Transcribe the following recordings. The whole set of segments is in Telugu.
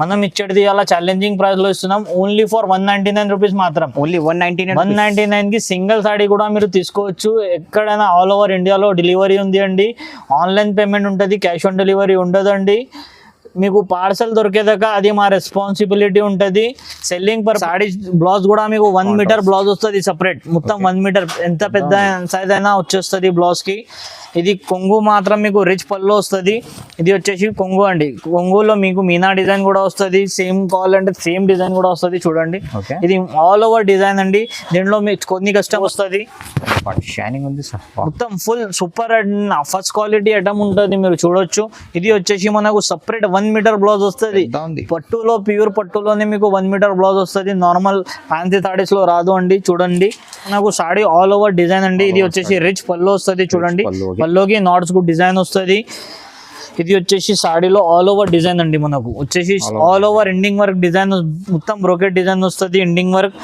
మనం ఇచ్చేది అలా ఛాలెంజింగ్ ప్రైస్ లో ఇస్తున్నాం. ఓన్లీ ఫర్ 199 రూపీస్ మాత్రం. ఓన్లీ 199. 199 కి సింగిల్ సాడీ కూడా మీరు తీసుకోవచ్చు. ఎక్కడైనా ఆల్ ఓవర్ ఇండియాలో డెలివరీ ఉంది అండి. ఆన్లైన్ పేమెంట్ ఉంటుంది, క్యాష్ ఆన్ డెలివరీ ఉండదండి. మీకు పార్సల్ దొరికేదాకా అది మా రెస్పాన్సిబిలిటీ ఉంటుంది. సెల్లింగ్ పర్ సాడీ బ్లౌజ్ కూడా మీకు 1 మీటర్ బ్లౌజ్ వస్తుంది సపరేట్. మొత్తం 1 మీటర్ ఎంత పెద్ద సైజ్ అయినా వచ్చేస్తుంది బ్లౌజ్ కి. ఇది కొంగు మాత్రం మీకు రిచ్ పళ్ళు వస్తుంది. ఇది వచ్చేసి కొంగు అండి. కొంగులో మీకు మీనా డిజైన్ కూడా వస్తుంది. సేమ్ కావాలంటే సేమ్ డిజైన్ కూడా వస్తుంది. చూడండి, ఇది ఆల్ ఓవర్ డిజైన్ అండి. దీంట్లో మీకు కొన్ని కష్టం వస్తుంది. షైనింగ్ ఉంది సార్, మొత్తం full super first quality item ఉంటుంది, మీరు చూడొచ్చు. ఇది వచ్చేసి మనకు సపరేట్ 1 మీటర్ బ్లౌజ్ వస్తుంది. పట్టులో ప్యూర్ పట్టులోనే మీకు 1 మీటర్ బ్లౌజ్ వస్తుంది. నార్మల్ ఫ్యాన్సీ సారీస్ లో రాదు అండి. చూడండి, మనకు సాడీ ఆల్ ఓవర్ డిజైన్ అండి. ఇది వచ్చేసి రిచ్ పళ్ళు వస్తుంది. చూడండి, పల్లోకి నాట్స్ కు డిజైన్ వస్తుంది. ఇది వచ్చేసి సాడీలో ఆల్ ఓవర్ డిజైన్ అండి. మనకు వచ్చేసి all over ending work design, మొత్తం బ్రోకెట్ డిజైన్ వస్తుంది. ఎండింగ్ వర్క్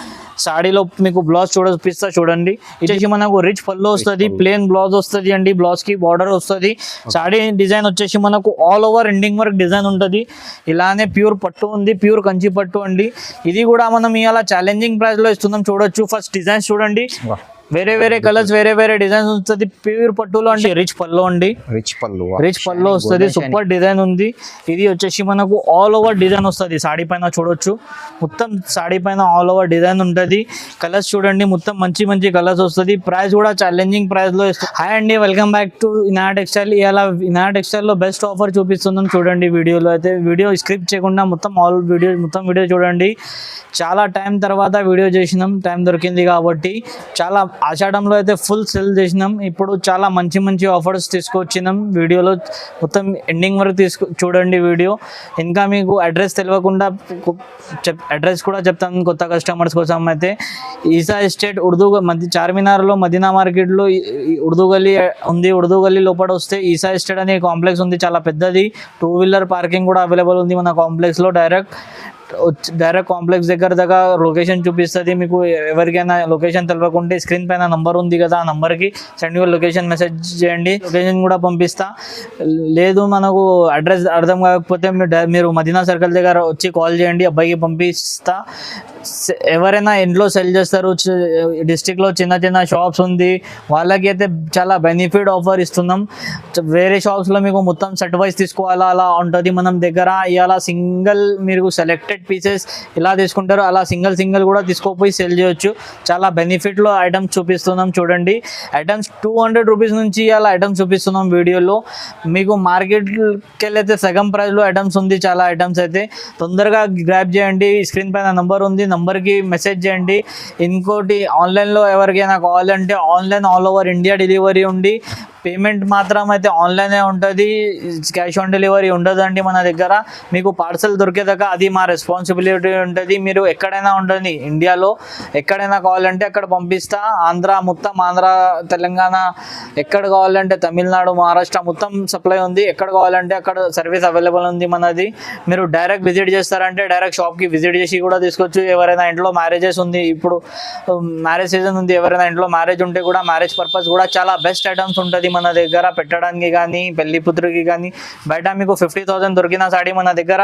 సాడీలో మీకు బ్లౌజ్ చూపిస్తా చూడండి. ఇది మనకు రిచ్ పళ్ళు వస్తుంది. ప్లేన్ బ్లౌజ్ వస్తుంది అండి. బ్లౌజ్ కి బార్డర్ వస్తుంది. సాడీ డిజైన్ వచ్చేసి మనకు all over ending work design ఉంటుంది. ఇలానే ప్యూర్ పట్టు ఉంది, ప్యూర్ కంచి పట్టు అండి. ఇది కూడా మనం ఇవాళ ఛాలెంజింగ్ ప్రైస్ లో ఇస్తున్నాం. చూడొచ్చు, ఫస్ట్ డిజైన్స్ చూడండి. వేరే వేరే కలర్స్, వేరే వేరే డిజైన్స్ వస్తుంది. ప్యూర్ పట్టులో అండి. రిచ్ పళ్ళు అండి. రిచ్ పళ్ళు వస్తుంది. సూపర్ డిజైన్ ఉంది. ఇది వచ్చేసి మనకు ఆల్ ఓవర్ డిజైన్ వస్తుంది. సాడీ పైన చూడొచ్చు, మొత్తం సాడీ పైన ఆల్ ఓవర్ డిజైన్ ఉంటుంది. కలర్స్ చూడండి, మొత్తం మంచి మంచి కలర్స్ వస్తుంది. ప్రైస్ కూడా ఛాలెంజింగ్ ప్రైస్ లో ఇస్తుంది. హాయ్ అండి, welcome back to Inaya textile. ఇలా ఇనాయా టెక్స్టైల్ లో బెస్ట్ ఆఫర్ చూపిస్తున్నాం. చూడండి వీడియోలో అయితే. వీడియో స్క్రిప్ట్ చేయకుండా మొత్తం వీడియో చూడండి. చాలా టైం తర్వాత వీడియో చేసినాం, టైం దొరికింది కాబట్టి. చాలా ఆషాఢంలో అయితే ఫుల్ సెల్ చేసినాం. ఇప్పుడు చాలా మంచి మంచి ఆఫర్స్ తీసుకొచ్చినాం. వీడియోలో మొత్తం ఎండింగ్ వరకు చూడండి వీడియో. ఇంకా మీకు అడ్రస్ తెలియకుండా అడ్రస్ కూడా చెప్తాను కొత్త కస్టమర్స్ కోసం. అయితే ఈసా ఎస్టేట్ చార్మినార్లో మదీనా మార్కెట్లో ఉర్దూ గల్లీ ఉంది. ఉర్దూ గల్లీ లోపల వస్తే ఈసా ఎస్టేట్ అనే కాంప్లెక్స్ ఉంది. చాలా పెద్దది. 2 వీలర్ పార్కింగ్ కూడా అవైలబుల్ ఉంది మన కాంప్లెక్స్లో. డైరెక్ట్ కాంప్లెక్స్ దగ్గర లొకేషన్ చూపిస్తుంది. మీకు ఎవరికైనా లొకేషన్ తెలియకుంటే స్క్రీన్ పైన నంబర్ ఉంది కదా, ఆ నంబర్కి సెండ్ యువర్ లొకేషన్ మెసేజ్ చేయండి. లొకేషన్ కూడా పంపిస్తా. లేదు మనకు అడ్రస్ అర్థం కాకపోతే మీరు మదీనా సర్కిల్ దగ్గర వచ్చి కాల్ చేయండి, అబ్బాయికి పంపిస్తా. ఎవరైనా ఇంట్లో సెల్ చేస్తారు డిస్టిక్లో, చిన్న చిన్న షాప్స్ ఉంది, వాళ్ళకి అయితే చాలా బెనిఫిట్ ఆఫర్ ఇస్తున్నాం. వేరే షాప్స్లో మీకు మొత్తం సెట్ వైజ్ తీసుకోవాలా అలా ఉంటుంది మనం దగ్గర. ఇవాళ సింగిల్ మీరు సెలెక్టెడ్ పీసెస్ ఇలా తీసుకుంటారు, అలా సింగిల్ కూడా తీసుకోపోయి సెల్ చేయొచ్చు. చాలా బెనిఫిట్లో ఐటమ్స్ చూపిస్తున్నాం. చూడండి, ఐటమ్స్ 200 రూపీస్ నుంచి అలా ఐటమ్స్ చూపిస్తున్నాం వీడియోలో. మీకు మార్కెట్కి వెళ్ళైతే సగం ప్రైస్లో ఐటమ్స్ ఉంది. చాలా ఐటమ్స్ అయితే తొందరగా గ్రాప్ చేయండి. స్క్రీన్ పైన నంబర్ ఉంది, నంబర్కి మెసేజ్ చేయండి. ఇంకోటి, ఆన్లైన్లో ఎవరికైనా కావాలంటే online all over India delivery ఉంది. పేమెంట్ మాత్రం అయితే ఆన్లైనే ఉంటుంది, క్యాష్ ఆన్ డెలివరీ ఉండదండి మన దగ్గర. మీకు పార్సల్ దొరికేదాకా అది మా రెస్పాన్సిబిలిటీ ఉంటుంది. మీరు ఎక్కడైనా ఉండండి, ఇండియాలో ఎక్కడైనా కావాలంటే అక్కడ పంపిస్తా. మొత్తం ఆంధ్ర, తెలంగాణ, ఎక్కడ కావాలంటే తమిళనాడు, మహారాష్ట్ర మొత్తం సప్లై ఉంది. ఎక్కడ కావాలంటే అక్కడ సర్వీస్ అవైలబుల్ ఉంది మనది. మీరు డైరెక్ట్ విజిట్ చేస్తారంటే డైరెక్ట్ షాప్కి విజిట్ చేసి కూడా తీసుకోవచ్చు. ఎవరైనా ఇంట్లో మ్యారేజెస్ ఉంది, ఇప్పుడు మ్యారేజ్ సీజన్ ఉంది, ఎవరైనా ఇంట్లో మ్యారేజ్ ఉంటే కూడా మ్యారేజ్ పర్పస్ కూడా చాలా బెస్ట్ ఐటమ్స్ ఉంటుంది మన దగ్గర పెట్టడానికి కానీ, పెళ్లి పుత్రుకి కానీ. బయట మీకు 50,000 దొరికిన సాడీ మన దగ్గర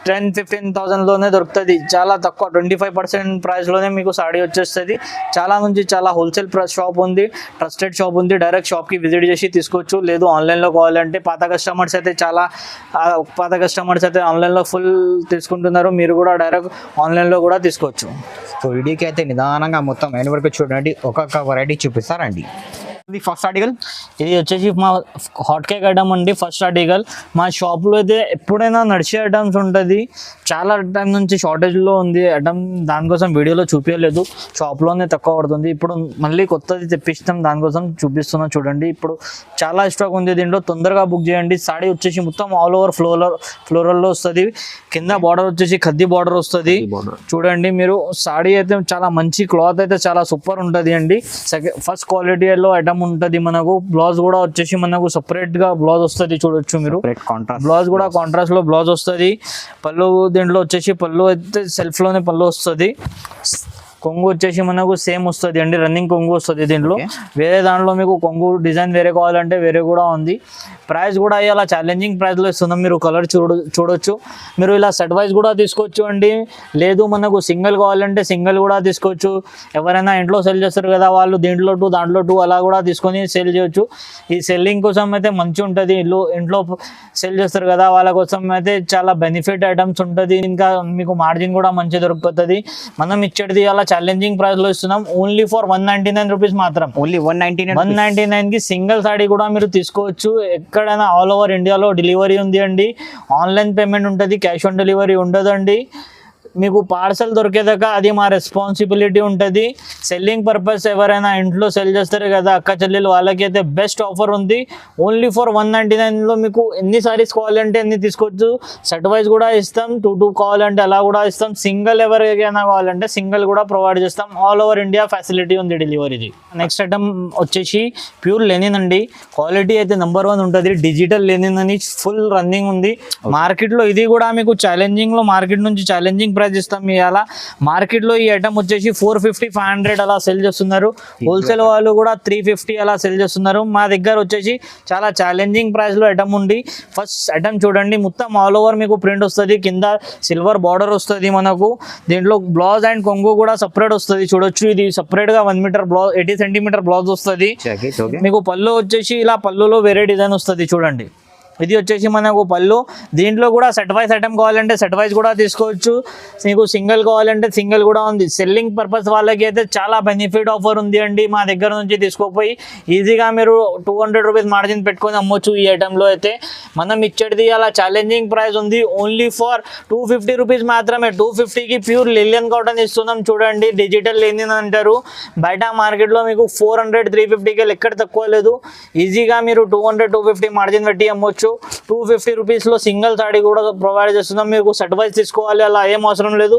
10-15,000లోనే దొరుకుతుంది. చాలా తక్కువ 25% ప్రైస్లోనే మీకు సాడీ వచ్చేస్తుంది. చాలా హోల్సేల్ షాప్ ఉంది, ట్రస్టెడ్ షాప్ ఉంది. డైరెక్ట్ షాప్కి విజిట్ చేసి తీసుకోవచ్చు. లేదు ఆన్లైన్లో కావాలంటే పాత కస్టమర్స్ అయితే ఆన్లైన్లో ఫుల్ తీసుకుంటున్నారు. మీరు కూడా డైరెక్ట్ ఆన్లైన్లో కూడా తీసుకోవచ్చు. సో వీడియోకి అయితే నిదానంగా మొత్తం అయిన వరకు చూడండి, ఒక్కొక్క వెరైటీ చూపిస్తారండి. ఫస్ట్ ఆర్టికల్ ఇది వచ్చేసి మా హాట్ కేక్ ఐటమ్ అండి. ఫస్ట్ ఆర్టికల్ మా షాప్లో అయితే ఎప్పుడైనా నడిచే ఐటమ్స్ ఉంటుంది. చాలా టైం నుంచి షార్టేజ్లో ఉంది ఐటమ్, దానికోసం వీడియోలో చూపించలేదు, షాప్లోనే తక్కువ పడుతుంది. ఇప్పుడు మళ్ళీ కొత్తది తెప్పిస్తాం, దానికోసం చూపిస్తున్నాం. చూడండి, ఇప్పుడు చాలా స్టాక్ ఉంది దీంట్లో, తొందరగా బుక్ చేయండి. సాడీ వచ్చేసి మొత్తం ఆల్ ఓవర్ ఫ్లోరల్లో వస్తుంది. కింద బార్డర్ వచ్చేసి ఖద్దీ బార్డర్ వస్తుంది. చూడండి మీరు, సాడీ అయితే చాలా మంచి క్లాత్ అయితే చాలా సూపర్ ఉంటుంది అండి. ఫస్ట్ క్వాలిటీలో ఐటమ్ ఉంటుంది. మనకు బ్లౌజ్ కూడా వచ్చేసి మనకు సపరేట్ గా బ్లౌజ్ వస్తుంది. చూడొచ్చు మీరు, బ్లౌజ్ కూడా కాంట్రాస్ట్ లో బ్లౌజ్ వస్తుంది. పళ్ళు దీంట్లో వచ్చేసి పళ్ళు అయితే సెల్ఫ్ లోనే పళ్ళు వస్తుంది. కొంగు వచ్చేసి మనకు సేమ్ వస్తుంది అండి, రన్నింగ్ కొంగు వస్తుంది దీంట్లో. వేరే దాంట్లో మీకు కొంగు డిజైన్ వేరే కావాలంటే వేరే కూడా ఉంది. ప్రైస్ కూడా ఇలా ఛాలెంజింగ్ ప్రైస్లో ఇస్తున్నాం. మీరు కలర్ చూడొచ్చు. మీరు ఇలా సెట్ వైజ్ కూడా తీసుకోవచ్చు అండి, లేదు మనకు సింగిల్ కావాలంటే సింగిల్ కూడా తీసుకోవచ్చు. ఎవరైనా ఇంట్లో సెల్ చేస్తారు కదా వాళ్ళు దీంట్లో 2 దాంట్లో 2 అలా కూడా తీసుకొని సేల్ చేయొచ్చు. ఈ సెల్లింగ్ కోసం అయితే మంచిగా ఉంటుంది. ఇంట్లో సెల్ చేస్తారు కదా వాళ్ళ కోసం అయితే చాలా బెనిఫిట్ ఐటమ్స్ ఉంటుంది. ఇంకా మీకు మార్జిన్ కూడా మంచిగా దొరుకుతుంది. మనం ఇచ్చేది అలా ఛాలెంజింగ్ ప్రైస్లో ఇస్తున్నాం. ఓన్లీ ఫర్ 199 రూపీస్ మాత్రం. ఓన్లీ 199కి సింగిల్ సాడీ కూడా మీరు తీసుకోవచ్చు. ఎక్కడైనా ఆల్ ఓవర్ ఇండియాలో డెలివరీ ఉంది అండి. ఆన్లైన్ పేమెంట్ ఉంటుంది, క్యాష్ ఆన్ డెలివరీ ఉండదండి. మీకు పార్సల్ దొరికేదాకా అది మా రెస్పాన్సిబిలిటీ ఉంటుంది. సెల్లింగ్ పర్పస్ ఎవరైనా ఇంట్లో సెల్ చేస్తారు కదా అక్క చెల్లెలు వాళ్ళకి అయితే బెస్ట్ ఆఫర్ ఉంది. ఓన్లీ ఫర్ 199లో మీకు ఎన్ని సారీస్ కావాలంటే ఎన్ని తీసుకోవచ్చు. సెట్ వైజ్ కూడా ఇస్తాం, 2 కావాలంటే అలా కూడా ఇస్తాం. సింగిల్ ఎవరికైనా కావాలంటే సింగిల్ కూడా ప్రొవైడ్ చేస్తాం. ఆల్ ఓవర్ ఇండియా ఫెసిలిటీ ఉంది డెలివరీది. నెక్స్ట్ ఐటమ్ వచ్చేసి ప్యూర్ లెనిన్ అండి. క్వాలిటీ అయితే నెంబర్ 1 ఉంటుంది. డిజిటల్ లెనిన్ అని ఫుల్ రన్నింగ్ ఉంది మార్కెట్లో. ఇది కూడా మీకు ఛాలెంజింగ్లో మార్కెట్ నుంచి ఛాలెంజింగ్ ప్రైస్ ఇస్తాం. ఇవాళ మార్కెట్లో ఈ ఐటమ్ వచ్చేసి 450-500 అలా సెల్ చేస్తున్నారు. హోల్సేల్ వాళ్ళు కూడా 350 అలా సెల్ చేస్తున్నారు. మా దగ్గర వచ్చేసి చాలా ఛాలెంజింగ్ ప్రైస్లో ఐటమ్ ఉంది. ఫస్ట్ ఐటమ్ చూడండి, మొత్తం ఆల్ ఓవర్ మీకు ప్రింట్ వస్తుంది. కింద సిల్వర్ బార్డర్ వస్తుంది మనకు. దీంట్లో బ్లౌజ్ అండ్ కొంగు కూడా సపరేట్ వస్తుంది. చూడొచ్చు, ఇది సపరేట్గా 1 మీటర్ బ్లౌజ్ 80 సెంటీమీటర్ బ్లౌజ్ వస్తుంది. మీకు పళ్ళు వచ్చేసి ఇలా పళ్ళులో వేరే డిజైన్ వస్తుంది. చూడండి, ఇది వచ్చేసి మనకు పళ్ళు. దీంట్లో కూడా సెట్ వైజ్ ఐటమ్ కావాలంటే సెట్ వైజ్ కూడా తీసుకోవచ్చు. మీకు సింగిల్ కావాలంటే సింగిల్ కూడా ఉంది. సెల్లింగ్ పర్పస్ వాళ్ళకి అయితే చాలా బెనిఫిట్ ఆఫర్ ఉంది అండి. మా దగ్గర నుంచి తీసుకోపోయి ఈజీగా మీరు 200 రూపీస్ మార్జిన్ పెట్టుకొని అమ్మొచ్చు. ఈ ఐటెంలో అయితే మనం ఇచ్చేది అలా ఛాలెంజింగ్ ప్రైస్ ఉంది. ఓన్లీ ఫర్ 250 రూపీస్ మాత్రమే. 250కి ప్యూర్ లిలియన్ కాటన్ ఇస్తున్నాం. చూడండి, డిజిటల్ లెనిన్ అంటారు. బయట మార్కెట్లో మీకు 400-350కి ఎక్కడ తక్కువ లేదు. ఈజీగా మీరు 200-250 మార్జిన్ పెట్టి అమ్మొచ్చు. 250 రూపీస్లో సింగిల్ సాడీ కూడా ప్రొవైడ్ చేస్తున్నాం. మీకు సెట్ వైజ్ తీసుకోవాలి అలా ఏం అవసరం లేదు.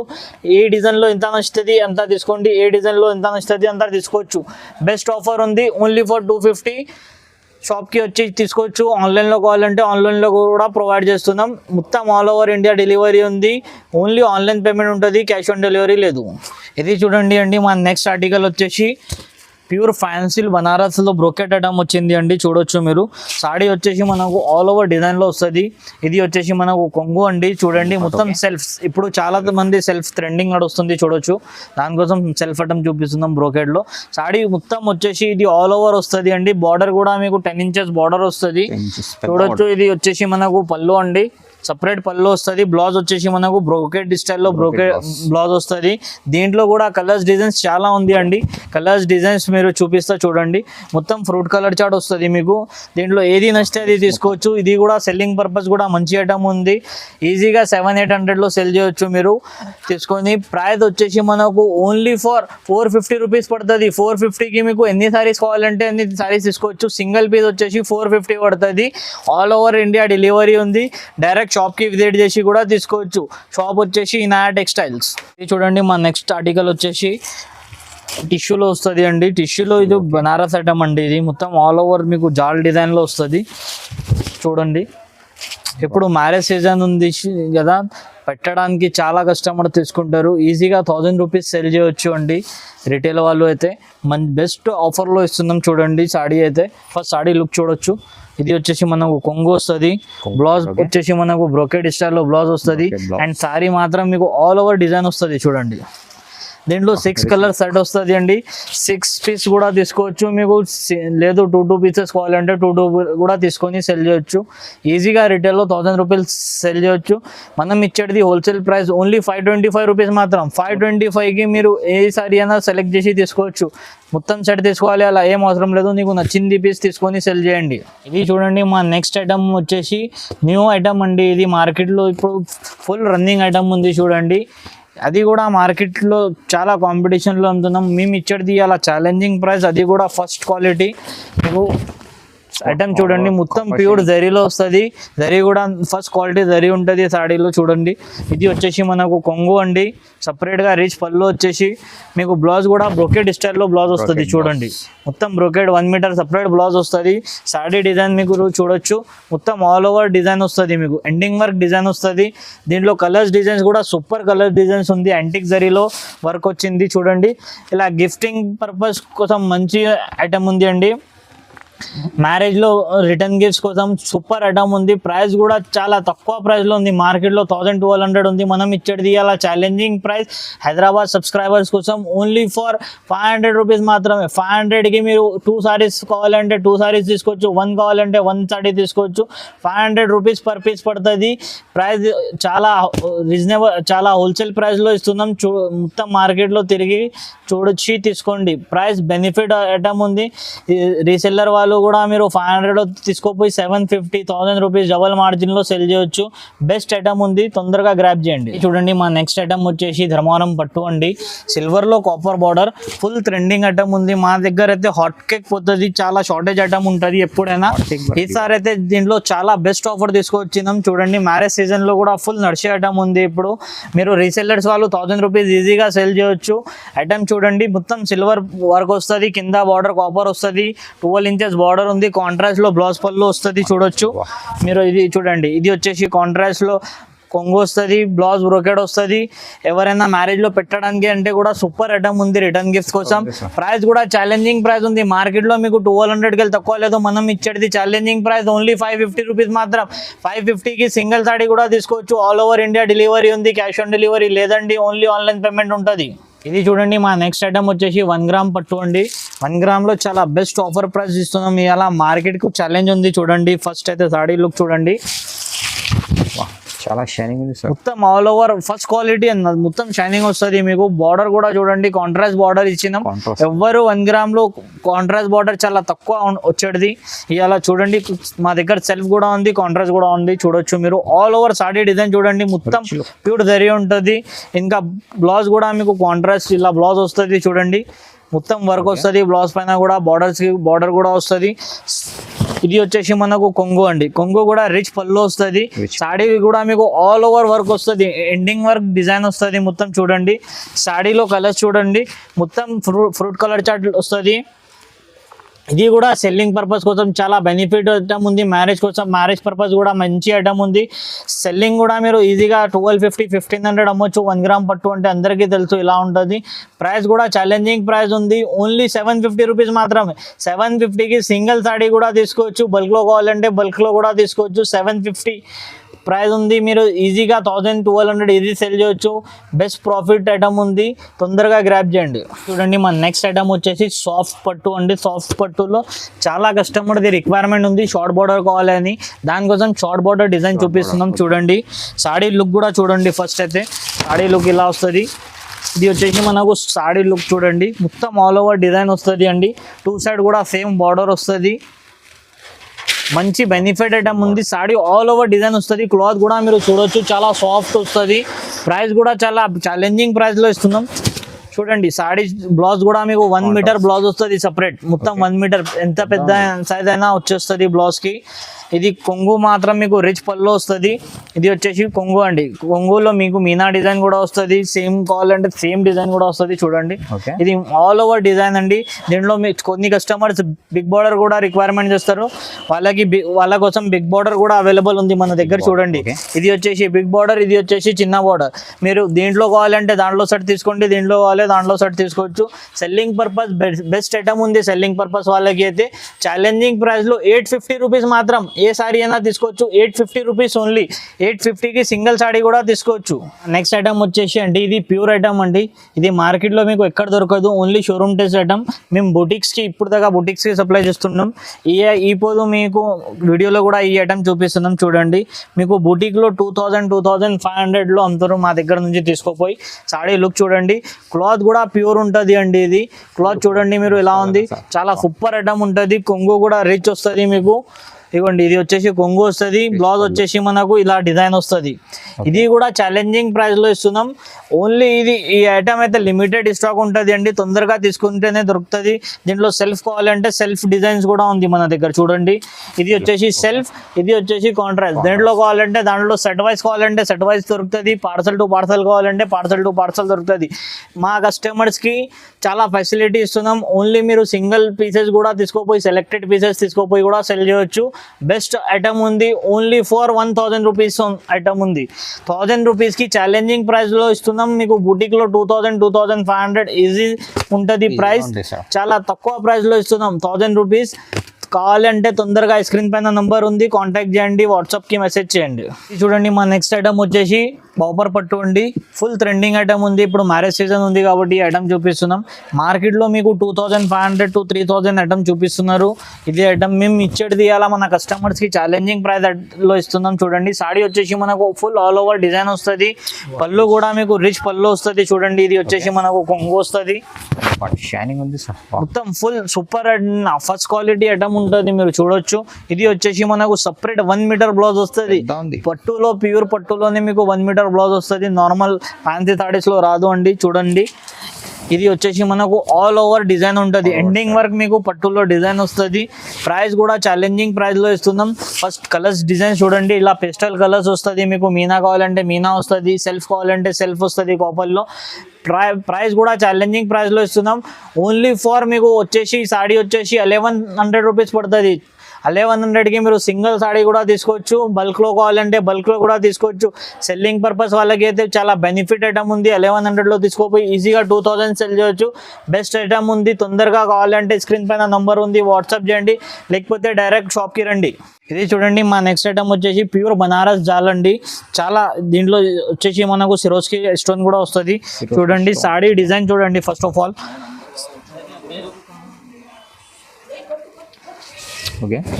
ఏ డిజైన్లో ఎంత నచ్చుతుంది అంతా తీసుకోండి, ఏ డిజైన్లో ఎంత నచ్చుతుంది అంతా తీసుకోవచ్చు. బెస్ట్ ఆఫర్ ఉంది. Only for 250. షాప్కి వచ్చి తీసుకోవచ్చు. ఆన్లైన్లో కావాలంటే ఆన్లైన్లో కూడా ప్రొవైడ్ చేస్తున్నాం. మొత్తం ఆల్ ఓవర్ ఇండియా డెలివరీ ఉంది. ఓన్లీ ఆన్లైన్ పేమెంట్ ఉంటుంది, క్యాష్ ఆన్ డెలివరీ లేదు. ఇది చూడండి అండి, మా నెక్స్ట్ ఆర్టికల్ వచ్చేసి ప్యూర్ ఫ్యాన్సీ బనారస్లో బ్రోకెట్ ఐటమ్ వచ్చింది అండి. చూడొచ్చు మీరు. సాడీ వచ్చేసి మనకు ఆల్ ఓవర్ డిజైన్లో వస్తుంది. ఇది వచ్చేసి మనకు కొంగు అండి. చూడండి, మొత్తం సెల్ఫ్స్. ఇప్పుడు చాలా మంది సెల్ఫ్ ట్రెండింగ్ నడుస్తుంది. చూడొచ్చు, దానికోసం సెల్ఫ్ ఐటమ్ చూపిస్తున్నాం బ్రోకెట్లో. సాడీ మొత్తం వచ్చేసి ఇది ఆల్ ఓవర్ వస్తుంది అండి. బార్డర్ కూడా మీకు 10 ఇంచెస్ బార్డర్ వస్తుంది. చూడొచ్చు, ఇది వచ్చేసి మనకు పళ్ళు అండి. సపరేట్ పళ్ళు వస్తుంది. బ్లౌజ్ వచ్చేసి మనకు బ్రోకెట్ స్టైల్లో బ్లౌజ్ వస్తుంది. దీంట్లో కూడా కలర్స్ డిజైన్స్ చాలా ఉంది అండి. కలర్స్ డిజైన్స్ మీరు చూపిస్తా చూడండి. మొత్తం ఫ్రూట్ కలర్ చార్ట్ వస్తుంది మీకు. దీంట్లో ఏది నచ్చితే అది తీసుకోవచ్చు. ఇది కూడా సెల్లింగ్ పర్పస్ కూడా మంచి ఐటమ్ ఉంది. ఈజీగా 700-800లో సెల్ చేయొచ్చు మీరు తీసుకొని. ప్రైస్ వచ్చేసి మనకు ఓన్లీ ఫర్ 450 రూపీస్ పడుతుంది. 450కి మీకు ఎన్ని సారీస్ కావాలంటే అన్ని సారీస్ తీసుకోవచ్చు. సింగిల్ పీస్ వచ్చేసి 450 పడుతుంది. ఆల్ ఓవర్ ఇండియా డెలివరీ ఉంది. డైరెక్ట్ షాప్కి విజిట్ చేసి కూడా తీసుకోవచ్చు. షాప్ వచ్చేసి ఇనాయా టెక్స్టైల్స్. ఇది చూడండి, మా నెక్స్ట్ ఆర్టికల్ వచ్చేసి టిష్యూలో వస్తుంది అండి. టిష్యూలో ఇది బనారస్ ఐటమ్ అండి. ఇది మొత్తం ఆల్ ఓవర్ మీకు జాల్ డిజైన్లో వస్తుంది. చూడండి, ఇప్పుడు మ్యారేజ్ సీజన్ ఉంది కదా, పెట్టడానికి చాలా కస్టమర్ తీసుకుంటారు. ఈజీగా 1000 రూపీస్ సెల్ చేయొచ్చు అండి. రిటైల్ వాళ్ళు అయితే మన బెస్ట్ ఆఫర్లో ఇస్తున్నాం. చూడండి సాడీ అయితే. ఫస్ట్ సాడీ లుక్ చూడొచ్చు. ఇది వచ్చేసి మనకు కొంగు వస్తుంది. బ్లౌజ్ వచ్చేసి మనకు బ్రోకెట్ స్టైల్లో బ్లౌజ్ వస్తుంది. అండ్ సారీ మాత్రం మీకు ఆల్ ఓవర్ డిజైన్ వస్తుంది. చూడండి, దీంట్లో 6 కలర్ సెట్ వస్తుంది అండి. 6 పీస్ కూడా తీసుకోవచ్చు. మీకు లేదు 2 పీసెస్ కావాలంటే 2 కూడా తీసుకొని సెల్ చేయొచ్చు. ఈజీగా రిటైల్లో 1000 రూపీస్ సెల్ చేయొచ్చు. మనం ఇచ్చేది హోల్సేల్ ప్రైస్ ఓన్లీ 525 రూపీస్ మాత్రం. 525కి మీరు ఏ సారీ అయినా సెలెక్ట్ చేసి తీసుకోవచ్చు. మొత్తం సెట్ తీసుకోవాలి అలా ఏం అవసరం లేదు. నీకు నచ్చింది పీస్ తీసుకొని సెల్ చేయండి. ఇది చూడండి, మా నెక్స్ట్ ఐటమ్ వచ్చేసి న్యూ ఐటమ్ అండి. ఇది మార్కెట్లో ఇప్పుడు ఫుల్ రన్నింగ్ ఐటమ్ ఉంది. చూడండి, అది కూడా మార్కెట్లో చాలా కాంపిటీషన్లో అమ్ముతున్నాం. మేము ఇచ్చేది అలా ఛాలెంజింగ్ ప్రైస్, అది కూడా ఫస్ట్ క్వాలిటీ. మీకు ఐటమ్ చూడండి మొత్తం ప్యూర్ జరీలో వస్తుంది. జరీ కూడా ఫస్ట్ క్వాలిటీ జరీ ఉంటుంది సాడీలో చూడండి. ఇది వచ్చేసి మనకు కొంగు అండి, సపరేట్ గా రిచ్ పళ్ళు వచ్చేసి మీకు బ్లౌజ్ కూడా బ్రొకెట్ స్టైల్లో బ్లౌజ్ వస్తుంది చూడండి. మొత్తం బ్రొకెట్ 1 మీటర్ సపరేట్ బ్లౌజ్ వస్తుంది. సాడీ డిజైన్ మీకు చూడొచ్చు, మొత్తం ఆల్ ఓవర్ డిజైన్ వస్తుంది, మీకు ఎండింగ్ వర్క్ డిజైన్ వస్తుంది. దీంట్లో కలర్స్ డిజైన్స్ కూడా సూపర్ కలర్ డిజైన్స్ ఉంది, యాంటిక్ జరీలో వర్క్ వచ్చింది చూడండి. ఇలా గిఫ్టింగ్ పర్పస్ కోసం మంచి ఐటమ్ ఉంది అండి. మ్యారేజ్ లో రిటర్న్ గిఫ్ట్స్ కోసం సూపర్ ఐటమ్ ఉంది. ప్రైస్ కూడా చాలా తక్కువ ప్రైస్ లో ఉంది, మార్కెట్ లో 1200 ఉంది. మనం ఇచ్చేది అలా ఛాలెంజింగ్ ప్రైస్ హైదరాబాద్ సబ్స్క్రైబర్స్ కోసం ఓన్లీ ఫర్ 500 రూపీస్ మాత్రమే. 500 కి మీరు 2 సారీస్ కావాలంటే 2 సారీస్ తీసుకోవచ్చు, 1 కావాలంటే 1 సారీ తీసుకోవచ్చు. 500 రూపీస్ పర్ పీస్ పడుతుంది. ప్రైస్ చాలా రీజనబుల్, చాలా హోల్సేల్ ప్రైస్ లో ఇస్తున్నాం. మొత్తం మార్కెట్ లో తిరిగి చూడొచ్చి తీసుకోండి. ప్రైస్ బెనిఫిట్ ఐటమ్ ఉంది. రీసెల్లర్ వాళ్ళు కూడా మీరు 500 తీసుకోపోయి 750-1000 రూపీస్ డబల్ మార్జిన్ లో సెల్ చేయొచ్చు. బెస్ట్ ఐటమ్ ఉంది, తొందరగా గ్రాప్ చేయండి. చూడండి మా నెక్స్ట్ ఐటమ్ వచ్చేసి ధర్మవరం పట్టు అండి, సిల్వర్ లో copper border, full trending item ఉంది. మా దగ్గర అయితే హాట్ కేక్ పోతుంది, చాలా షార్టేజ్ ఐటమ్ ఉంటుంది ఎప్పుడైనా. ఈసారి అయితే దీంట్లో చాలా బెస్ట్ ఆఫర్ తీసుకొచ్చినాం చూడండి. మ్యారేజ్ సీజన్ లో కూడా ఫుల్ నడిచే ఐటమ్ ఉంది. ఇప్పుడు మీరు రీసెల్లర్స్ వాళ్ళు 1000 రూపీస్ ఈజీగా సెల్ చేయొచ్చు. ఐటమ్ చూడండి, మొత్తం సిల్వర్ వర్క్ వస్తుంది, కింద బార్డర్ కాపర్ వస్తుంది, 12 ఇంచెస్ బార్డర్ ఉంది. కాంట్రాస్ట్ లో బ్లౌజ్ పళ్ళు వస్తుంది చూడొచ్చు మీరు. ఇది చూడండి, ఇది వచ్చేసి కాంట్రాస్ట్ లో కొంగు వస్తుంది, బ్లౌజ్ బ్రోకెడ్ వస్తుంది. ఎవరైనా మ్యారేజ్ లో పెట్టడానికి అంటే కూడా సూపర్ ఐటమ్ ఉంది రిటర్న్ గిఫ్ట్స్ కోసం. ప్రైస్ కూడా ఛాలెంజింగ్ ప్రైస్ ఉంది, మార్కెట్ లో మీకు 1200 కి తక్కువ లేదు. మనం ఇచ్చేది ఛాలెంజింగ్ ప్రైస్ ఓన్లీ 550 రూపీస్ మాత్రం. 550 కి సింగిల్ సారీ కూడా తీసుకోవచ్చు. ఆల్ ఓవర్ ఇండియా డెలివరీ ఉంది, క్యాష్ ఆన్ డెలివరీ లేదండి, ఓన్లీ ఆన్లైన్ పేమెంట్ ఉంటుంది. ఇది చూడండి మా నెక్స్ట్ ఐటమ్ వచ్చేసి 1 గ్రామ్ పట్టు అండి. 1 గ్రామ్ లో చాలా బెస్ట్ ఆఫర్ ప్రైస్ ఇస్తున్నాం. ఇలా మార్కెట్ కు ఛాలెంజ్ ఉంది చూడండి. ఫస్ట్ అయితే సాడీ లుక్ చూడండి, చాలా షైనింగ్ ఉంది సార్. మొత్తం ఆల్ ఓవర్ ఫస్ట్ క్వాలిటీ అన్నది, మొత్తం షైనింగ్ వస్తుంది. మీకు బార్డర్ కూడా చూడండి, కాంట్రాస్ట్ బార్డర్ ఇచ్చినాం. ఎవ్వరు 1 గ్రామ్ లో కాంట్రాస్ట్ బార్డర్ చాలా తక్కువ వచ్చేది. ఇలా చూడండి, మా దగ్గర సెల్ఫ్ కూడా ఉంది, కాంట్రాస్ట్ కూడా ఉంది చూడొచ్చు మీరు. ఆల్ ఓవర్ సాడీ డిజైన్ చూడండి, మొత్తం ప్యూర్ జరీ ఉంటుంది. ఇంకా బ్లౌజ్ కూడా మీకు కాంట్రాస్ట్ ఇలా బ్లౌజ్ వస్తుంది చూడండి, మొత్తం వర్క్ వస్తుంది. బ్లౌజ్ పైన కూడా బార్డర్ కూడా వస్తుంది. ఇది వచ్చేసి మనకు కొంగు అండి, కొంగు కూడా రిచ్ పళ్ళు వస్తుంది. సాడీ కూడా మీకు ఆల్ ఓవర్ వర్క్ వస్తుంది, ఎండింగ్ వర్క్ డిజైన్ వస్తుంది మొత్తం చూడండి. సాడీలో కలర్స్ చూడండి, మొత్తం ఫ్రూట్ కలర్ చార్ట్ వస్తుంది. ఇది కూడా సెల్లింగ్ పర్పస్ కోసం చాలా బెనిఫిట్ ఐటమ్ ఉంది. మ్యారేజ్ కోసం, మ్యారేజ్ పర్పస్ కూడా మంచి ఐటమ్ ఉంది. సెల్లింగ్ కూడా మీరు ఈజీగా 1250-1500 అమ్మొచ్చు. 1 గ్రామ్ పట్టు అంటే అందరికీ తెలుసు ఇలా ఉంటుంది. ప్రైస్ కూడా ఛాలెంజింగ్ ప్రైస్ ఉంది, ఓన్లీ 750 రూపీస్ మాత్రమే. 750కి సింగిల్ సాడీ కూడా తీసుకోవచ్చు, బల్క్లో కావాలంటే బల్క్లో కూడా తీసుకోవచ్చు. 750 ప్రైస్ ఉంది, మీరు ఈజీగా 1000-1200 ఈజీ సెల్ చేయొచ్చు. బెస్ట్ ప్రాఫిట్ ఐటమ్ ఉంది, తొందరగా గ్రాప్ చేయండి. చూడండి మా నెక్స్ట్ ఐటమ్ వచ్చేసి సాఫ్ట్ పట్టు అండి. సాఫ్ట్ పట్టులో చాలా కస్టమర్ది రిక్వైర్మెంట్ ఉంది, షార్ట్ బార్డర్ కావాలని. దానికోసం షార్ట్ బార్డర్ డిజైన్ చూపిస్తున్నాం చూడండి. సాడీ లుక్ కూడా చూడండి. ఫస్ట్ అయితే సాడీ లుక్ ఇలా వస్తుంది. ఇది వచ్చేసి మనకు సాడీ లుక్ చూడండి, మొత్తం ఆల్ ఓవర్ డిజైన్ వస్తుంది అండి. 2 సైడ్ కూడా సేమ్ బార్డర్ వస్తుంది. మంచి బెనిఫిట్ ఐటమ్ ఉంది. సాడీ ఆల్ ఓవర్ డిజైన్ వస్తుంది. క్లాత్ కూడా మీరు చూడొచ్చు, చాలా సాఫ్ట్ వస్తుంది. ప్రైస్ కూడా చాలా ఛాలెంజింగ్ ప్రైస్ లో ఇస్తున్నాం చూడండి. సాడీ బ్లౌజ్ కూడా మీకు 1 మీటర్ బ్లౌజ్ వస్తుంది సపరేట్, మొత్తం 1 మీటర్, ఎంత పెద్ద సైజ్ అయినా వచ్చేస్తుంది బ్లౌజ్ కి. ఇది కొంగు మాత్రం మీకు రిచ్ పళ్ళు వస్తుంది. ఇది వచ్చేసి కొంగు అండి, కొంగులో మీకు మీనా డిజైన్ కూడా వస్తుంది. సేమ్ కావాలంటే సేమ్ డిజైన్ కూడా వస్తుంది చూడండి. ఇది ఆల్ ఓవర్ డిజైన్ అండి. దీంట్లో మీకు కొన్ని కస్టమర్స్ బిగ్ బార్డర్ కూడా రిక్వైర్మెంట్ చేస్తారు, వాళ్ళ కోసం బిగ్ బార్డర్ కూడా అవైలబుల్ ఉంది మన దగ్గర చూడండి. ఇది వచ్చేసి బిగ్ బార్డర్, ఇది వచ్చేసి చిన్న బార్డర్. మీరు దీంట్లో కావాలంటే దాంట్లో సెట్ తీసుకోండి, దీంట్లో కావాలి దాంట్లో సెట్ తీసుకోవచ్చు. సెల్లింగ్ పర్పస్ బెస్ట్ ఐటమ్ ఉంది. సెల్లింగ్ పర్పస్ వాళ్ళకి అయితే ఛాలెంజింగ్ ప్రైస్ లో 850 రూపీస్ మాత్రం. ఏ సారీ అయినా తీసుకోవచ్చు, 850 రూపీస్ ఓన్లీ. 850కి సింగిల్ సారీ కూడా తీసుకోవచ్చు. నెక్స్ట్ ఐటమ్ వచ్చేసి అండి, ఇది ప్యూర్ ఐటమ్ అండి. ఇది మార్కెట్లో మీకు ఎక్కడ దొరకదు, ఓన్లీ షోరూమ్ టెస్ట్ ఐటమ్. మేము బుటిక్స్కి ఇప్పుడు దాకా బుటిక్స్కి సప్లై చేస్తున్నాం. ఇప్పుడు మీకు వీడియోలో కూడా ఈ ఐటమ్ చూపిస్తున్నాం చూడండి. మీకు బుటిక్లో 2000-2500లో అమ్ముతారు, మా దగ్గర నుంచి తీసుకోపోయి. సాడీ లుక్ చూడండి, క్లాత్ కూడా ప్యూర్ ఉంటుంది అండి. ఇది క్లాత్ చూడండి మీరు ఎలా ఉంది, చాలా సూపర్ ఐటమ్ ఉంటుంది. కొంగు కూడా రిచ్ వస్తుంది మీకు. ఇదిగోండి ఇది వచ్చేసి కొంగు వస్తుంది, బ్లౌజ్ వచ్చేసి మనకు ఇలా డిజైన్ వస్తుంది. ఇది కూడా ఛాలెంజింగ్ ప్రైస్ లో ఇస్తున్నాం. ఓన్లీ ఈ ఐటమ్ అయితే లిమిటెడ్ స్టాక్ ఉంటుంది అండి, తొందరగా తీసుకుంటేనే దొరుకుతుంది. దీంట్లో సెల్ఫ్ కావాలంటే సెల్ఫ్ డిజైన్స్ కూడా ఉంది మన దగ్గర. చూడండి ఇది వచ్చేసి సెల్ఫ్, ఇది వచ్చేసి కాంట్రాస్ట్. దేంట్లో కావాలంటే దాంట్లో సెట్ వైజ్ కావాలంటే సెట్ వైజ్ దొరుకుతుంది, పార్సల్ టు పార్సల్ కావాలంటే పార్సల్ టు పార్సల్ దొరుకుతుంది. మా కస్టమర్స్ కి చాలా ఫెసిలిటీ ఇస్తున్నాం. ఓన్లీ మీరు సింగిల్ పీసెస్ కూడా తీసుకోపోయి సెలెక్టెడ్ పీసెస్ తీసుకోపోయి కూడా సెల్ చేయొచ్చు. బెస్ట్ ఐటమ్ ఉంది, ఓన్లీ ఫర్ 1000 రూపీస్ ఐటమ్ ఉంది. 1000 రూపీస్కి ఛాలెంజింగ్ ప్రైస్లో ఇస్తున్నాం. మీకు బుటీక్లో 2000, 2500 ఈజీ ఉంటుంది ప్రైస్. చాలా తక్కువ ప్రైస్లో ఇస్తున్నాం 1000 రూపీస్. కావాలంటే తొందరగా స్క్రీన్ పైన నంబర్ ఉంది, కాంటాక్ట్ చేయండి, వాట్సాప్కి మెసేజ్ చేయండి. ఇది చూడండి మా నెక్స్ట్ ఐటమ్ వచ్చేసి బాపర్ పట్టు అండి. ఫుల్ ట్రెండింగ్ ఐటమ్ ఉంది, ఇప్పుడు మ్యారేజ్ సీజన్ ఉంది కాబట్టి ఈ ఐటమ్ చూపిస్తున్నాం. మార్కెట్లో మీకు 2500 to 3000 ఐటమ్ చూపిస్తున్నారు. ఇది ఐటమ్ మేము ఇచ్చేది అలా మన కస్టమర్స్కి ఛాలెంజింగ్ ప్రైస్ లో ఇస్తున్నాం. చూడండి సాడీ వచ్చేసి మనకు ఫుల్ ఆల్ ఓవర్ డిజైన్ వస్తుంది. పళ్ళు కూడా మీకు రిచ్ పళ్ళు వస్తుంది. చూడండి ఇది వచ్చేసి మనకు కొంగు వస్తుంది, షైనింగ్ ఉంది సార్, మొత్తం full super first quality item ఉంటుంది, మీరు చూడొచ్చు. ఇది వచ్చేసి మనకు సపరేట్ 1 మీటర్ బ్లౌజ్ వస్తుంది. పట్టులో ప్యూర్ పట్టులోనే మీకు 1 మీటర్ బ్లౌజ్ వస్తుంది. నార్మల్ ఫ్యాన్సీ సారీస్ లో రాదు అండి. చూడండి ఇది వచ్చేసి మనకు ఆల్ ఓవర్ డిజైన్ ఉంటుంది. ఎండింగ్ వర్క్ మీకు పట్టులో డిజైన్ వస్తుంది. ప్రైస్ కూడా ఛాలెంజింగ్ ప్రైస్ లో ఇస్తున్నాం. ఫస్ట్ కలర్స్ డిజైన్ చూడండి, ఇలా పెస్టల్ కలర్స్ వస్తుంది. మీకు మీనా కావాలంటే మీనా వస్తుంది, సెల్ఫ్ కావాలంటే సెల్ఫ్ వస్తుంది కాపర్లో. ప్రైస్ కూడా ఛాలెంజింగ్ ప్రైస్లో ఇస్తున్నాం. ఓన్లీ ఫర్ మీకు వచ్చేసి సాడీ వచ్చేసి 1100 రూపీస్ పడుతుంది. 1100కి మీరు సింగిల్ సాడీ కూడా తీసుకోవచ్చు, బల్క్లో కావాలంటే బల్క్లో కూడా తీసుకోవచ్చు. సెల్లింగ్ పర్పస్ వాళ్ళకి అయితే చాలా బెనిఫిట్ ఐటమ్ ఉంది. 1100లో తీసుకోపోయి ఈజీగా 2000 సెల్ చేయొచ్చు. బెస్ట్ ఐటమ్ ఉంది. తొందరగా కావాలంటే స్క్రీన్ పైన నంబర్ ఉంది, వాట్సాప్ చేయండి, లేకపోతే డైరెక్ట్ షాప్కి రండి. ఇది చూడండి మా నెక్స్ట్ ఐటమ్ వచ్చేసి ప్యూర్ బనారస్ జాల్ అండి. చాలా దీంట్లో వచ్చేసి మనకు సిరోస్కి స్టోన్ కూడా వస్తుంది. చూడండి సాడీ డిజైన్ చూడండి. ఫస్ట్ ఆఫ్ ఆల్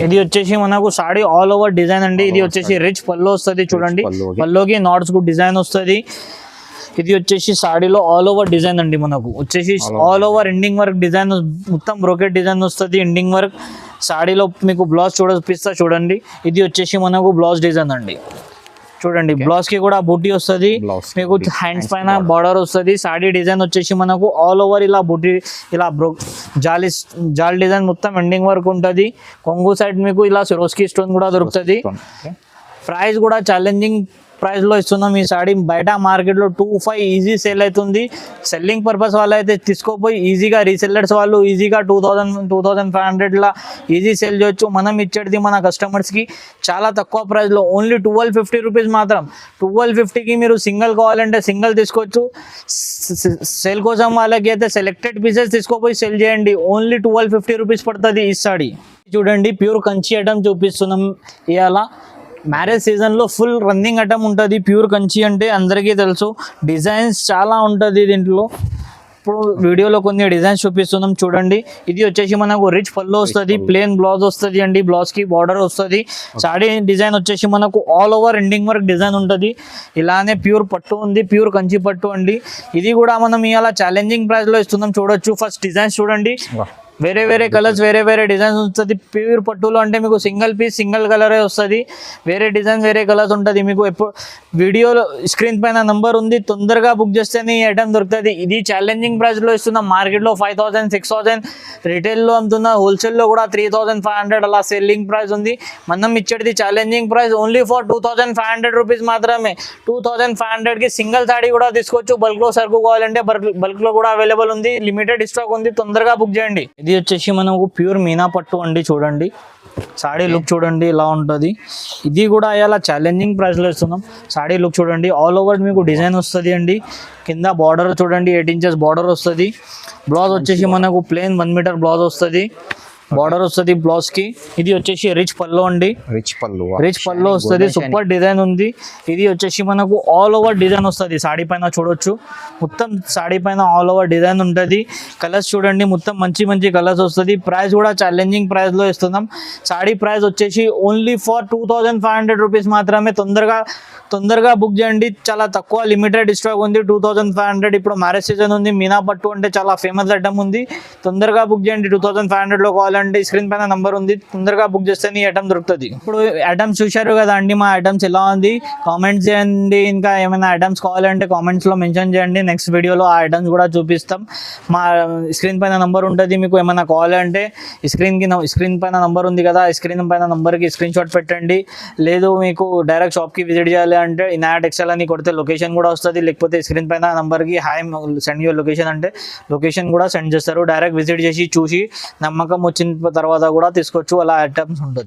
ఇది వచ్చేసి మనకు సాడీ ఆల్ ఓవర్ డిజైన్ అండి. ఇది వచ్చేసి రిచ్ పళ్ళు వస్తుంది. చూడండి పల్లోకి నాట్స్ కూడా డిజైన్ వస్తుంది. ఇది వచ్చేసి సాడీలో ఆల్ ఓవర్ డిజైన్ అండి. మనకు వచ్చేసి all over ending work design, మొత్తం బ్రోకెట్ డిజైన్ వస్తుంది. ఎండింగ్ వర్క్ సాడీలో మీకు బ్లౌజ్ చూపిస్తా చూడండి. ఇది వచ్చేసి మనకు బ్లౌజ్ డిజైన్ అండి. చూడండి బ్లౌజ్ కి కూడా బూటీ వస్తుంది. మీకు హ్యాండ్స్ పైన బార్డర్ వస్తుంది. సాడీ డిజైన్ వచ్చేసి మనకు ఆల్ ఓవర్ ఇలా బూటీ, ఇలా జాల్ డిజైన్ మొత్తం ఎండింగ్ వర్క్ ఉంటుంది. కొంగు సైడ్ మీకు ఇలా సిరోస్కి స్టోన్ కూడా దొరుకుతుంది. ప్రైస్ కూడా ఛాలెంజింగ్ ప్రైస్ లో ఇస్తున్నాం. ఈ సాడీ బయట మార్కెట్లో 2500 ఈజీ సేల్ అవుతుంది. సెల్లింగ్ పర్పస్ వాళ్ళు అయితే తీసుకోపోయి ఈజీగా రీసెల్లర్స్ వాళ్ళు ఈజీగా 2500 లా ఈజీ సేల్ చేయొచ్చు. మనం ఇచ్చేది మన కస్టమర్స్కి చాలా తక్కువ ప్రైస్లో ఓన్లీ 1250 రూపీస్ మాత్రం. 1250కి మీరు సింగిల్ కావాలంటే సింగిల్ తీసుకోవచ్చు. సేల్ కోసం వాళ్ళకి అయితే సెలెక్టెడ్ పీసెస్ తీసుకోపోయి సేల్ చేయండి. ఓన్లీ 1250 రూపీస్ పడుతుంది ఈ సాడీ. చూడండి ప్యూర్ కంచి ఐటమ్ చూపిస్తున్నాం ఇవాళ. మ్యారేజ్ సీజన్లో ఫుల్ రన్నింగ్ ఐటమ్ ఉంటుంది. ప్యూర్ కంచి అంటే అందరికీ తెలుసు. డిజైన్స్ చాలా ఉంటుంది దీంట్లో. ఇప్పుడు వీడియోలో కొన్ని డిజైన్స్ చూపిస్తున్నాం చూడండి. ఇది వచ్చేసి మనకు రిచ్ పళ్ళు వస్తుంది, ప్లేన్ బ్లౌజ్ వస్తుంది అండి. బ్లౌజ్కి బార్డర్ వస్తుంది. సాడీ డిజైన్ వచ్చేసి మనకు all over ending work design ఉంటుంది. ఇలానే ప్యూర్ పట్టు ఉంది, ప్యూర్ కంచి పట్టు అండి. ఇది కూడా మనం ఇవాళ ఛాలెంజింగ్ ప్రైస్లో ఇస్తున్నాం. చూడొచ్చు ఫస్ట్ డిజైన్స్ చూడండి. వేరే వేరే కలర్స్, వేరే వేరే డిజైన్స్ ఉంటుంది. ప్యూర్ పట్టులో అంటే మీకు సింగిల్ పీస్ సింగిల్ కలరే వస్తుంది. వేరే డిజైన్ వేరే కలర్స్ ఉంటుంది. మీకు ఎప్పుడు వీడియోలో స్క్రీన్ పైన నంబర్ ఉంది, తొందరగా బుక్ చేస్తేనే ఈ ఐటమ్ దొరుకుతుంది. ఇది ఛాలెంజింగ్ ప్రైస్లో ఇస్తున్నాం. మార్కెట్లో 5000, 6000 రీటైల్లో అమ్ముతున్నా, హోల్సేల్లో కూడా 3500 అలా సెల్లింగ్ ప్రైస్ ఉంది. మనం ఇచ్చేది challenging price only for 2500 rupees మాత్రమే. 2500కి సింగిల్ సాడీ కూడా తీసుకోవచ్చు. బల్క్లో సరుకు కావాలంటే బల్క్లో కూడా అవైలబుల్ ఉంది. లిమిటెడ్ స్టాక్ ఉంది, తొందరగా బుక్ చేయండి. ఇది వచ్చేసి మనకు ప్యూర్ మీనా పట్టు అండి. చూడండి సాడీ లుక్ చూడండి ఇలా ఉంటుంది. ఇది కూడా ఇలా ఛాలెంజింగ్ ప్రైస్లో ఇస్తున్నాం. సాడీ లుక్ చూడండి ఆల్ ఓవర్ మీకు డిజైన్ వస్తుంది అండి. కింద బార్డర్ చూడండి 8 ఇంచెస్ బార్డర్ వస్తుంది. బ్లౌజ్ వచ్చేసి మనకు ప్లేన్ 1 మీటర్ బ్లౌజ్ వస్తుంది. బార్డర్ వస్తుంది బ్లౌజ్ కి. ఇది వచ్చేసి రిచ్ పళ్ళు అండి. రిచ్ పళ్ళు వస్తుంది. సూపర్ డిజైన్ ఉంది. ఇది వచ్చేసి మనకు ఆల్ ఓవర్ డిజైన్ వస్తుంది. సాడీ పైన చూడొచ్చు, మొత్తం సాడీ పైన ఆల్ ఓవర్ డిజైన్ ఉంటుంది. కలర్స్ చూడండి మొత్తం మంచి మంచి కలర్స్ వస్తుంది. ప్రైస్ కూడా ఛాలెంజింగ్ ప్రైస్ లో ఇస్తున్నాం. సాడీ ప్రైస్ వచ్చేసి ఓన్లీ ఫర్ 2500 రూపీస్ మాత్రమే. తొందరగా బుక్ చేయండి. చాలా తక్కువ లిమిటెడ్ స్టాక్ ఉంది. 2500. ఇప్పుడు మ్యారేజ్ సీజన్ ఉంది. మీనా పట్టు అంటే చాలా ఫేమస్ ఐటమ్ ఉంది. తొందరగా బుక్ చేయండి. 2500లో కావాలంటే కావాలంటే స్క్రీన్ పైన నంబర్ ఉంది, తొందరగా బుక్ చేస్తే ఈ ఐటమ్ దొరుకుతుంది. ఇప్పుడు ఐటమ్స్ చూశారు కదా అండి, మా ఐటమ్స్ ఎలా ఉంది కామెంట్స్ చేయండి. ఇంకా ఏమైనా ఐటమ్స్ కావాలంటే కామెంట్స్ లో మెన్షన్ చేయండి, నెక్స్ట్ వీడియోలో ఆ ఐటమ్స్ కూడా చూపిస్తాం. మా స్క్రీన్ పైన నంబర్ ఉంటుంది, మీకు ఏమైనా కావాలంటే స్క్రీన్ పైన నంబర్ ఉంది కదా, స్క్రీన్ పైన నంబర్కి స్క్రీన్ షాట్ పెట్టండి. లేదు మీకు డైరెక్ట్ షాప్కి విజిట్ చేయాలి అంటే ఇనాయా టెక్స్టైల్ అని కొడితే లొకేషన్ కూడా వస్తుంది, లేకపోతే స్క్రీన్ పైన నంబర్కి హాయ్ సెండ్ యువర్ లొకేషన్ అంటే లొకేషన్ కూడా సెండ్ చేస్తారు. డైరెక్ట్ విజిట్ చేసి చూసి నమ్మకం వచ్చిన తర్వాత కూడా తీసుకోవచ్చు, అలా ఐటమ్స్ ఉంటుంది.